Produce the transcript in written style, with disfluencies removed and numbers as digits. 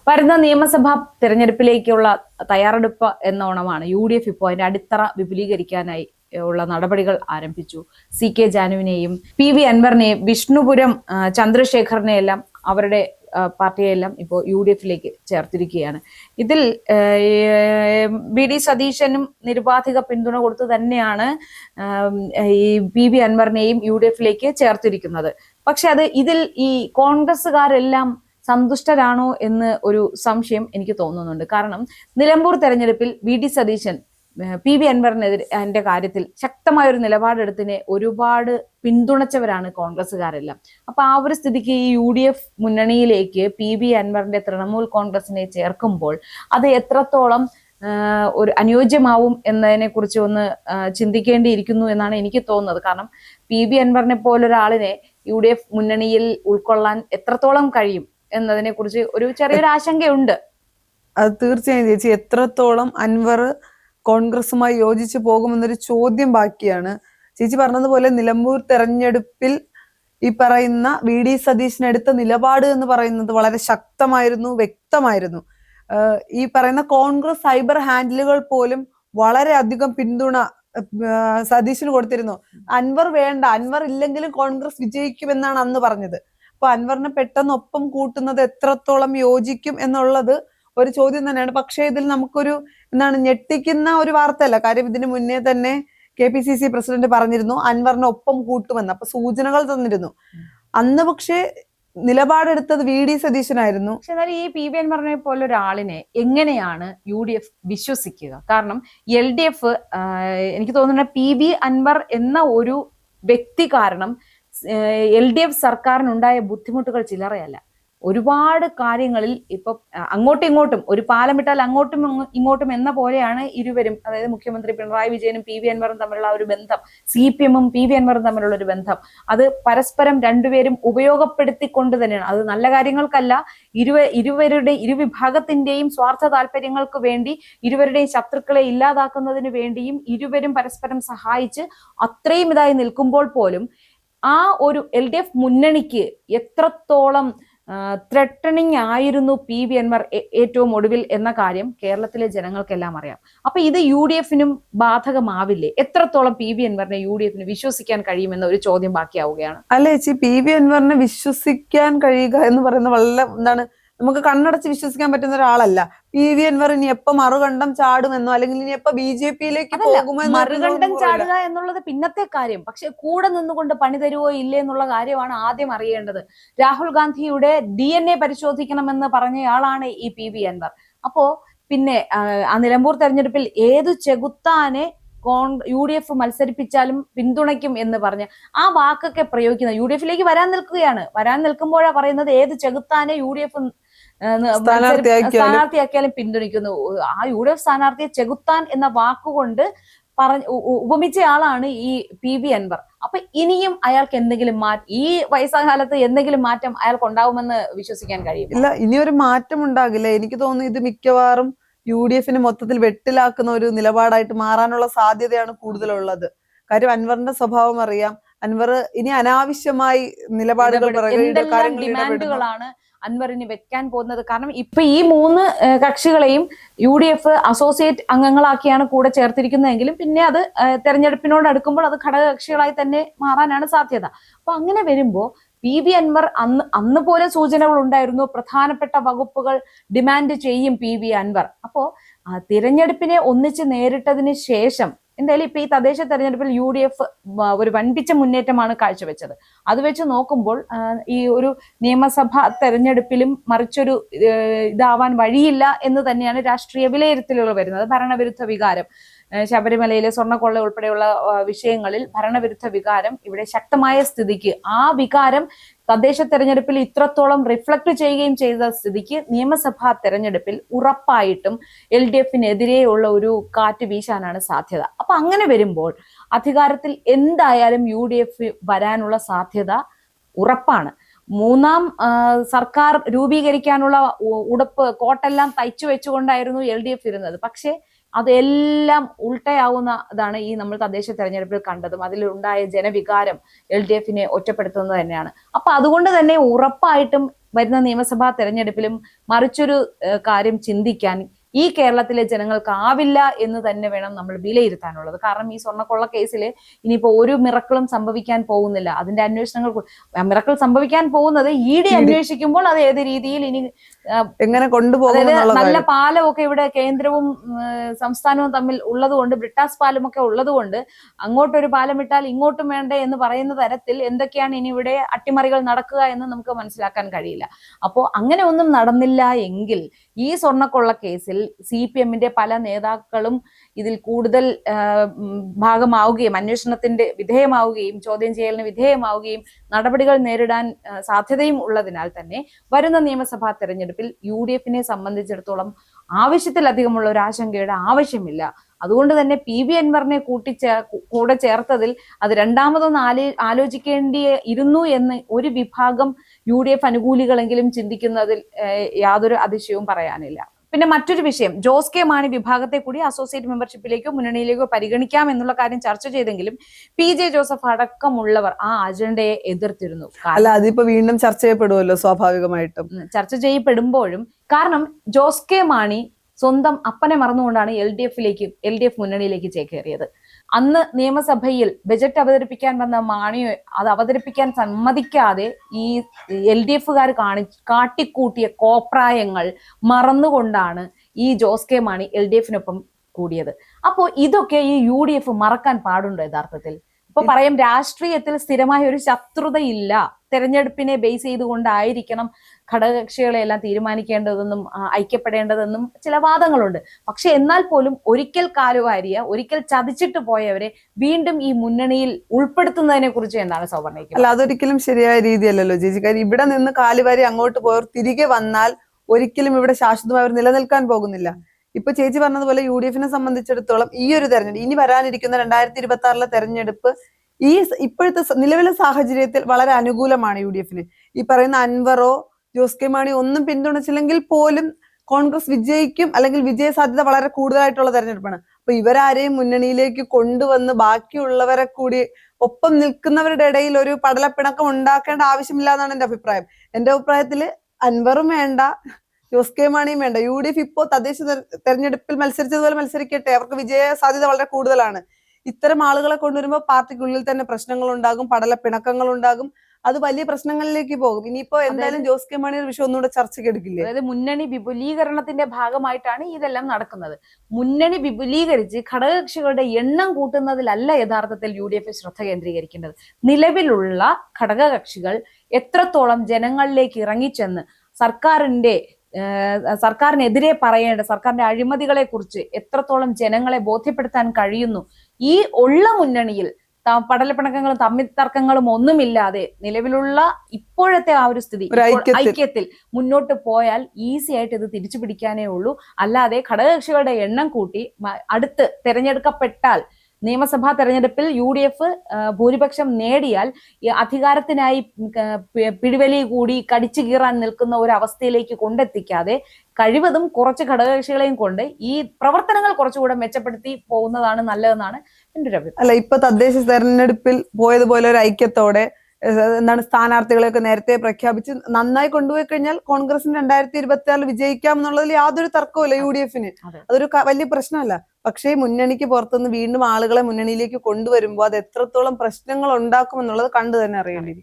വരുന്ന നിയമസഭാ തെരഞ്ഞെടുപ്പിലേക്കുള്ള തയ്യാറെടുപ്പ് എന്നോണമാണ് UDF ഇപ്പോൾ അതിന്റെ അടിത്തറ വിപുലീകരിക്കാനായി ഉള്ള നടപടികൾ ആരംഭിച്ചു. CK ജാനുവിനെയും PV അൻവറിനെയും വിഷ്ണുപുരം ചന്ദ്രശേഖറിനെയെല്ലാം അവരുടെ പാർട്ടിയെല്ലാം ഇപ്പോൾ UDFിലേക്ക് ചേർത്തിരിക്കുകയാണ്. ഇതിൽ BD സതീശനും നിരുപാധിക പിന്തുണ കൊടുത്തു തന്നെയാണ് ഈ PV അൻവറിനെയും UDFിലേക്ക് ചേർത്തിരിക്കുന്നത്. പക്ഷെ ഇതിൽ ഈ കോൺഗ്രസ്സുകാരെല്ലാം സന്തുഷ്ടരാണോ എന്ന് ഒരു സംശയം എനിക്ക് തോന്നുന്നുണ്ട്. കാരണം നിലമ്പൂർ തെരഞ്ഞെടുപ്പിൽ VD സതീശൻ PV അൻവറിനെതിരെ കാര്യത്തിൽ ശക്തമായ ഒരു നിലപാടെടുത്തിനെ ഒരുപാട് പിന്തുണച്ചവരാണ് കോൺഗ്രസ്സുകാരെല്ലാം. അപ്പൊ ആ ഒരു സ്ഥിതിക്ക് ഈ UDF മുന്നണിയിലേക്ക് PV അൻവറിന്റെ തൃണമൂൽ കോൺഗ്രസിനെ ചേർക്കുമ്പോൾ അത് എത്രത്തോളം ഒരു അനുയോജ്യമാവും എന്നതിനെ കുറിച്ച് ഒന്ന് ചിന്തിക്കേണ്ടിയിരിക്കുന്നു എന്നാണ് എനിക്ക് തോന്നുന്നത്. കാരണം PV അൻവറിനെ പോലൊരാളിനെ UDF മുന്നണിയിൽ ഉൾക്കൊള്ളാൻ എത്രത്തോളം കഴിയും എന്നതിനെ കുറിച്ച് ഒരു ചെറിയൊരു ആശങ്കയുണ്ട്. അത് തീർച്ചയായും ചേച്ചി, എത്രത്തോളം അൻവർ കോൺഗ്രസുമായി യോജിച്ചു പോകുമെന്നൊരു ചോദ്യം ബാക്കിയാണ്. ചേച്ചി പറഞ്ഞതുപോലെ നിലമ്പൂർ തെരഞ്ഞെടുപ്പിൽ ഈ പറയുന്ന VD സതീശനെടുത്ത നിലപാട് എന്ന് പറയുന്നത് വളരെ ശക്തമായിരുന്നു, വ്യക്തമായിരുന്നു. ഈ പറയുന്ന കോൺഗ്രസ് സൈബർ ഹാൻഡിലുകൾ പോലും വളരെയധികം പിന്തുണ സതീശന് കൊടുത്തിരുന്നു. അൻവർ വേണ്ട, അൻവർ ഇല്ലെങ്കിലും കോൺഗ്രസ് വിജയിക്കുമെന്നാണ് അന്ന് പറഞ്ഞത്. അപ്പൊ അൻവറിനെ പെട്ടെന്ന് ഒപ്പം കൂട്ടുന്നത് എത്രത്തോളം യോജിക്കും എന്നുള്ളത് ഒരു ചോദ്യം തന്നെയാണ്. പക്ഷേ ഇതിൽ നമുക്കൊരു ഞെട്ടിക്കുന്ന ഒരു വാർത്തയല്ല. കാര്യം ഇതിന് മുന്നേ തന്നെ KPCC പ്രസിഡന്റ് പറഞ്ഞിരുന്നു അൻവറിനെ ഒപ്പം കൂട്ടുമെന്ന്. അപ്പൊ സൂചനകൾ തന്നിരുന്നു അന്ന്. പക്ഷേ നിലപാടെടുത്തത് VD സതീശനായിരുന്നു. പക്ഷെ എന്നാൽ ഈ PV അൻവറിനെ പോലെ ഒരാളിനെ എങ്ങനെയാണ് UDF വിശ്വസിക്കുക? കാരണം LDF എനിക്ക് തോന്നുന്ന PV അൻവർ എന്ന ഒരു വ്യക്തി കാരണം LDF സർക്കാരിനുണ്ടായ ബുദ്ധിമുട്ടുകൾ ചില്ലറയല്ല. ഒരുപാട് കാര്യങ്ങളിൽ ഇപ്പൊ അങ്ങോട്ടും ഇങ്ങോട്ടും ഒരു പാലമിട്ടാൽ അങ്ങോട്ടും ഇങ്ങോട്ടും എന്ന പോലെയാണ് ഇരുവരും, അതായത് മുഖ്യമന്ത്രി പിണറായി വിജയനും PV അൻവറും തമ്മിലുള്ള ഒരു ബന്ധം, CPM-ഉം PV അൻവറും തമ്മിലുള്ള ഒരു ബന്ധം, അത് പരസ്പരം രണ്ടുപേരും ഉപയോഗപ്പെടുത്തിക്കൊണ്ട് തന്നെയാണ്. അത് നല്ല കാര്യങ്ങൾക്കല്ല, ഇരുവിഭാഗത്തിന്റെയും സ്വാർത്ഥ താല്പര്യങ്ങൾക്ക് വേണ്ടി, ഇരുവരുടെയും ശത്രുക്കളെ ഇല്ലാതാക്കുന്നതിന് വേണ്ടിയും ഇരുവരും പരസ്പരം സഹായിച്ച് അത്രയും ഇതായി നിൽക്കുമ്പോൾ പോലും ആ ഒരു LDF മുന്നണിക്ക് എത്രത്തോളം ത്രെട്ടണിങ് ആയിരുന്നു PV അൻവർ ഏറ്റവും ഒടുവിൽ എന്ന കാര്യം കേരളത്തിലെ ജനങ്ങൾക്കെല്ലാം അറിയാം. അപ്പൊ ഇത് UDFിനും ബാധകമാവില്ലേ? എത്രത്തോളം PV അൻവറിനെ UDFിന് വിശ്വസിക്കാൻ കഴിയുമെന്ന ഒരു ചോദ്യം ബാക്കിയാവുകയാണ്. അല്ലേ ചേച്ചി, PV അൻവറിനെ വിശ്വസിക്കാൻ കഴിയുക എന്ന് പറയുന്നത് വളരെ നമുക്ക് കണ്ണടച്ച് വിശ്വസിക്കാൻ പറ്റുന്ന ഒരാളല്ല. PV അൻവർ ഇനി എപ്പോ മറുകണ്ഠം ചാടുമെന്നോ അല്ലെങ്കിൽ ഇനി എപ്പോ BJPയിലേക്ക് പോകുമെന്നോ. മറുകണ്ഠം ചാടുക എന്നുള്ളത് പിന്നത്തെ കാര്യം. പക്ഷെ കൂടെ നിന്നുകൊണ്ട് പണി തരുവോ ഇല്ലേ എന്നുള്ള കാര്യമാണ് ആദ്യം അറിയേണ്ടത്. രാഹുൽ ഗാന്ധിയുടെ DNA പരിശോധിക്കണമെന്ന് പറഞ്ഞയാളാണ് ഈ PV അൻവർ. അപ്പോ പിന്നെ ആ നിലമ്പൂർ തെരഞ്ഞെടുപ്പിൽ ഏതു ചെകുത്താനെ UDF മത്സരിപ്പിച്ചാലും പിന്തുണയ്ക്കും എന്ന് പറഞ്ഞ് ആ വാക്കൊക്കെ പ്രയോഗിക്കുന്ന UDFിലേക്ക് വരാൻ നിൽക്കുമ്പോഴാണ് പറയുന്നത് ഏത് ചെകുത്താനെ UDF സ്ഥാനാർത്ഥിയാക്കിയാലും പിന്തുണയ്ക്കുന്നു. ആ UDF സ്ഥാനാർത്ഥിയെ ചെകുത്താൻ എന്ന വാക്കുകൊണ്ട് ഉപമിച്ചയാളാണ് ഈ PV അൻവർ. അപ്പൊ ഇനിയും അയാൾക്ക് എന്തെങ്കിലും ഈ വയസ്സാകാലത്ത് എന്തെങ്കിലും മാറ്റം അയാൾക്ക് ഉണ്ടാവുമെന്ന് വിശ്വസിക്കാൻ കഴിയും? ഇല്ല, ഇനിയൊരു മാറ്റം ഉണ്ടാകില്ല. എനിക്ക് തോന്നുന്നു ഇത് മിക്കവാറും UDFിനെ മൊത്തത്തിൽ വെട്ടിലാക്കുന്ന ഒരു നിലപാടായിട്ട് മാറാനുള്ള സാധ്യതയാണ് കൂടുതലുള്ളത്. കാര്യം അൻവറിന്റെ സ്വഭാവം അറിയാം. അൻവർ ഇനി അനാവശ്യമായി നിലപാടുകൾ ഡിമാൻഡുകളാണ് അൻവറിന് വെക്കാൻ പോകുന്നത്. കാരണം ഇപ്പൊ ഈ മൂന്ന് കക്ഷികളെയും UDF അസോസിയേറ്റ് അംഗങ്ങളാക്കിയാണ് കൂടെ ചേർത്തിരിക്കുന്നതെങ്കിലും പിന്നെ അത് തെരഞ്ഞെടുപ്പിനോട് അടുക്കുമ്പോൾ അത് ഘടകകക്ഷികളായി തന്നെ മാറാനാണ് സാധ്യത. അപ്പൊ അങ്ങനെ വരുമ്പോ PV അൻവർ അന്ന് പോലെ സൂചനകൾ ഉണ്ടായിരുന്നു, പ്രധാനപ്പെട്ട വകുപ്പുകൾ ഡിമാൻഡ് ചെയ്യും PV അൻവർ. അപ്പോ തിരഞ്ഞെടുപ്പിനെ ഒന്നിച്ച് നേരിട്ടതിന് ശേഷം എന്തായാലും ഇപ്പൊ ഈ തദ്ദേശ തെരഞ്ഞെടുപ്പിൽ UDF ഒരു വൻപിച്ച മുന്നേറ്റമാണ് കാഴ്ചവെച്ചത്. അത് വെച്ച് നോക്കുമ്പോൾ ഈ ഒരു നിയമസഭാ തെരഞ്ഞെടുപ്പിലും മറിച്ചൊരു ഇതാവാൻ വഴിയില്ല എന്ന് തന്നെയാണ് രാഷ്ട്രീയ വിലയിരുത്തലുകൾ വരുന്നത്. ഭരണവിരുദ്ധ വികാരം, ശബരിമലയിലെ സ്വർണ്ണക്കൊള്ള ഉൾപ്പെടെയുള്ള വിഷയങ്ങളിൽ ഭരണവിരുദ്ധ വികാരം ഇവിടെ ശക്തമായ സ്ഥിതിക്ക് ആ വികാരം തദ്ദേശ തെരഞ്ഞെടുപ്പിൽ ഇത്രത്തോളം റിഫ്ലക്ട് ചെയ്യുകയും ചെയ്ത സ്ഥിതിക്ക് നിയമസഭാ തെരഞ്ഞെടുപ്പിൽ ഉറപ്പായിട്ടും LDFിനെതിരെയുള്ള ഒരു കാറ്റ് വീശാനാണ് സാധ്യത. അപ്പൊ അങ്ങനെ വരുമ്പോൾ അധികാരത്തിൽ എന്തായാലും UDF വരാനുള്ള സാധ്യത ഉറപ്പാണ്. മൂന്നാം സർക്കാർ രൂപീകരിക്കാനുള്ള കോട്ടെല്ലാം തയ്ച്ചു വെച്ചുകൊണ്ടായിരുന്നു LDF ഇരുന്നത്. പക്ഷെ അതെല്ലാം ഉൾട്ടയാവുന്നതാണ് ഈ നമ്മൾ തദ്ദേശ തെരഞ്ഞെടുപ്പിൽ കണ്ടതും. അതിലുണ്ടായ ജനവികാരം LDFിനെ ഒറ്റപ്പെടുത്തുന്നത് തന്നെയാണ്. അപ്പൊ അതുകൊണ്ട് തന്നെ ഉറപ്പായിട്ടും വരുന്ന നിയമസഭാ തെരഞ്ഞെടുപ്പിലും മറിച്ചൊരു കാര്യം ചിന്തിക്കാൻ ഈ കേരളത്തിലെ ജനങ്ങൾക്ക് ആവില്ല എന്ന് തന്നെ വേണം നമ്മൾ വിലയിരുത്താനുള്ളത്. കാരണം ഈ സ്വർണ്ണക്കൊള്ള കേസിൽ ഇനിയിപ്പോ ഒരു മിറക്കിളും സംഭവിക്കാൻ പോകുന്നില്ല. അതിന്റെ അന്വേഷണങ്ങൾ മിറക്കിൾ സംഭവിക്കാൻ പോകുന്നത് ED അന്വേഷിക്കുമ്പോൾ അത് ഏത് രീതിയിൽ ഇനി എങ്ങനെ കൊണ്ടുപോകും. നല്ല പാലമൊക്കെ ഇവിടെ കേന്ദ്രവും സംസ്ഥാനവും തമ്മിൽ ഉള്ളതുകൊണ്ട്, ബ്രിട്ടാസ് പാലം ഒക്കെ ഉള്ളതുകൊണ്ട് അങ്ങോട്ടൊരു പാലം ഇട്ടാൽ ഇങ്ങോട്ടും വേണ്ടേ എന്ന് പറയുന്ന തരത്തിൽ എന്തൊക്കെയാണ് ഇനി ഇവിടെ അട്ടിമറികൾ നടക്കുക എന്ന് നമുക്ക് മനസ്സിലാക്കാൻ കഴിയില്ല. അപ്പോൾ അങ്ങനെ ഒന്നും നടന്നില്ല എങ്കിൽ ഈ സ്വർണ്ണക്കൊള്ള കേസിൽ CPM-ന്റെ പല നേതാക്കളും ഇതിൽ കൂടുതൽ ഭാഗമാവുകയും അന്വേഷണത്തിന്റെ വിധേയമാവുകയും ചോദ്യം ചെയ്യലിന് വിധേയമാവുകയും നടപടികൾ നേരിടാൻ സാധ്യതയും ഉള്ളതിനാൽ തന്നെ വരുന്ന നിയമസഭാ തെരഞ്ഞെടുപ്പിൽ UDF-നെ സംബന്ധിച്ചിടത്തോളം ആവശ്യത്തിലധികമുള്ള ഒരു ആശങ്കയുടെ ആവശ്യമില്ല. അതുകൊണ്ട് തന്നെ PV അൻവറിനെ കൂടെ ചേർത്തതിൽ അത് രണ്ടാമതൊന്ന് ആലോചിക്കേണ്ടി ഇരുന്നു എന്ന് ഒരു വിഭാഗം UDF അനുകൂലികളെങ്കിലും ചിന്തിക്കുന്നതിൽ യാതൊരു അതിശയവും പറയാനില്ല. പിന്നെ മറ്റൊരു വിഷയം, ജോസ് കെ മാണി വിഭാഗത്തെ കൂടി അസോസിയേറ്റ് മെമ്പർഷിപ്പിലേക്കോ മുന്നണിയിലേക്കോ പരിഗണിക്കാം എന്നുള്ള കാര്യം ചർച്ച ചെയ്തെങ്കിലും PJ ജോസഫ് അടക്കമുള്ളവർ ആ അജണ്ടയെ എതിർത്തിരുന്നു. അല്ല, അതിപ്പോ വീണ്ടും ചർച്ച ചെയ്യപ്പെടുമല്ലോ സ്വാഭാവികമായിട്ടും. ചർച്ച ചെയ്യപ്പെടുമ്പോഴും കാരണം ജോസ് കെ മാണി സ്വന്തം അപ്പനെ മറന്നുകൊണ്ടാണ് LDF മുന്നണിയിലേക്ക് ചേക്കേറിയത്. അന്ന് നിയമസഭയിൽ ബജറ്റ് അവതരിപ്പിക്കാൻ വന്ന മാണിയെ അത് അവതരിപ്പിക്കാൻ സമ്മതിക്കാതെ ഈ LDF-കാർ കാട്ടിക്കൂട്ടിയ കോപ്രായങ്ങൾ മറന്നുകൊണ്ടാണ് ഈ ജോസ് കെ മാണി LDF-നൊപ്പം കൂടിയത്. അപ്പോൾ ഇതൊക്കെ ഈ UDF മറക്കാൻ പാടുണ്ടോ യഥാർത്ഥത്തിൽ? ഇപ്പൊ പറയാം, രാഷ്ട്രീയത്തിൽ സ്ഥിരമായ ഒരു ശത്രുതയില്ല, തെരഞ്ഞെടുപ്പിനെ ബേസ് ചെയ്തുകൊണ്ടായിരിക്കണം ഘടകകക്ഷികളെല്ലാം തീരുമാനിക്കേണ്ടതെന്നും ഐക്യപ്പെടേണ്ടതെന്നും ചില വാദങ്ങളുണ്ട്. പക്ഷെ എന്നാൽ പോലും ഒരിക്കൽ കാലുവാരിയ, ഒരിക്കൽ ചതിച്ചിട്ട് പോയവരെ വീണ്ടും ഈ മുന്നണിയിൽ ഉൾപ്പെടുത്തുന്നതിനെ കുറിച്ച് എന്താണ് സൗവർണ്ണയ്ക്ക്? അല്ല, അതൊരിക്കലും ശരിയായ രീതിയല്ലല്ലോ ചേച്ചി. കാര്യം ഇവിടെ നിന്ന് കാലുവാരി അങ്ങോട്ട് പോയവർ തിരികെ വന്നാൽ ഒരിക്കലും ഇവിടെ ശാശ്വതമായി അവർ നിലനിൽക്കാൻ പോകുന്നില്ല. ഇപ്പൊ ചേച്ചി പറഞ്ഞതുപോലെ UDF-നെ സംബന്ധിച്ചിടത്തോളം ഈ ഒരു തെരഞ്ഞെടുപ്പ്, ഇനി വരാനിരിക്കുന്ന 2026 തെരഞ്ഞെടുപ്പ് ഈ ഇപ്പോഴത്തെ നിലവിലെ സാഹചര്യത്തിൽ വളരെ അനുകൂലമാണ് UDF-ന്. ഈ പറയുന്ന അൻവറോ ജോസ് കെ മാണി ഒന്നും പിന്തുണച്ചില്ലെങ്കിൽ പോലും കോൺഗ്രസ് വിജയിക്കും, അല്ലെങ്കിൽ വിജയ സാധ്യത വളരെ കൂടുതലായിട്ടുള്ള തെരഞ്ഞെടുപ്പാണ്. അപ്പൊ ഇവരാരെയും മുന്നണിയിലേക്ക് കൊണ്ടുവന്ന് ബാക്കിയുള്ളവരെ കൂടി ഒപ്പം നിൽക്കുന്നവരുടെ ഇടയിൽ ഒരു പടലപ്പിണക്കം ഉണ്ടാക്കേണ്ട ആവശ്യമില്ല എന്നാണ് എന്റെ അഭിപ്രായം. എന്റെ അഭിപ്രായത്തില് അൻവറും വേണ്ട, ജോസ് കെ മാണിയും വേണ്ട. UDF ഇപ്പോ തദ്ദേശ തെരഞ്ഞെടുപ്പിൽ മത്സരിച്ചതുപോലെ മത്സരിക്കട്ടെ, അവർക്ക് വിജയ സാധ്യത വളരെ കൂടുതലാണ്. ഇത്തരം ആളുകളെ കൊണ്ടുവരുമ്പോൾ പാർട്ടിക്കുള്ളിൽ തന്നെ പ്രശ്നങ്ങൾ ഉണ്ടാകും, പടലപ്പിണക്കങ്ങൾ ഉണ്ടാകും, അത് വലിയ പ്രശ്നങ്ങളിലേക്ക് പോകും. ഇനിയിപ്പോ എന്തായാലും ജോസ് കെ മാണി ഒരു വിഷയം ഒന്നുകൂടെ ചർച്ചയ്ക്ക് എടുക്കില്ലേ? അതായത് മുന്നണി വിപുലീകരണത്തിന്റെ ഭാഗമായിട്ടാണ് ഇതെല്ലാം നടക്കുന്നത്. മുന്നണി വിപുലീകരിച്ച് ഘടകകക്ഷികളുടെ എണ്ണം കൂട്ടുന്നതിലല്ല യഥാർത്ഥത്തിൽ UDF ശ്രദ്ധ കേന്ദ്രീകരിക്കേണ്ടത്. നിലവിലുള്ള ഘടകകക്ഷികൾ എത്രത്തോളം ജനങ്ങളിലേക്ക് ഇറങ്ങിച്ചെന്ന് സർക്കാരിനെതിരെ പറയേണ്ട, സർക്കാരിന്റെ അഴിമതികളെ കുറിച്ച് എത്രത്തോളം ജനങ്ങളെ ബോധ്യപ്പെടുത്താൻ കഴിയുന്നു, ഈ ഉള്ള മുന്നണിയിൽ പടലപ്പിണക്കങ്ങളും തമ്മിത്തർക്കങ്ങളും ഒന്നുമില്ലാതെ നിലവിലുള്ള ഇപ്പോഴത്തെ ആ ഒരു സ്ഥിതി ഐക്യത്തിൽ മുന്നോട്ട് പോയാൽ ഈസി ആയിട്ട് ഇത് തിരിച്ചു പിടിക്കാനേ ഉള്ളൂ. അല്ലാതെ ഘടകകക്ഷികളുടെ എണ്ണം കൂട്ടി അടുത്ത് തെരഞ്ഞെടുക്കപ്പെട്ടാൽ നിയമസഭാ തെരഞ്ഞെടുപ്പിൽ UDF ഭൂരിപക്ഷം നേടിയാൽ അധികാരത്തിനായി പിടിവലി കൂടി കടിച്ചു കീറാൻ നിൽക്കുന്ന ഒരു അവസ്ഥയിലേക്ക് കൊണ്ടെത്തിക്കാതെ കഴിവതും കുറച്ച് ഘടകകക്ഷികളെയും കൊണ്ട് ഈ പ്രവർത്തനങ്ങൾ കുറച്ചുകൂടെ മെച്ചപ്പെടുത്തി പോകുന്നതാണ് നല്ലതെന്നാണ് എൻ്റെ ഒരു അഭിപ്രായം. അല്ല, ഇപ്പൊ തദ്ദേശ തെരഞ്ഞെടുപ്പിൽ പോയതുപോലെ ഒരു ഐക്യത്തോടെ സ്ഥാനാർത്ഥികളെയൊക്കെ നേരത്തെ പ്രഖ്യാപിച്ച് നന്നായി കൊണ്ടുപോയി കഴിഞ്ഞാൽ കോൺഗ്രസിന് 2026 വിജയിക്കാം എന്നുള്ളതിൽ യാതൊരു തർക്കവുമില്ല UDF-ന്. അതൊരു വലിയ പ്രശ്നമല്ല. പക്ഷേ മുന്നണിക്ക് പുറത്തുനിന്ന് വീണ്ടും ആളുകളെ മുന്നണിയിലേക്ക് കൊണ്ടുവരുമ്പോൾ അത് എത്രത്തോളം പ്രശ്നങ്ങൾ ഉണ്ടാക്കും എന്നുള്ളത് കണ്ടു തന്നെ അറിയേണ്ടിയിരിക്കും.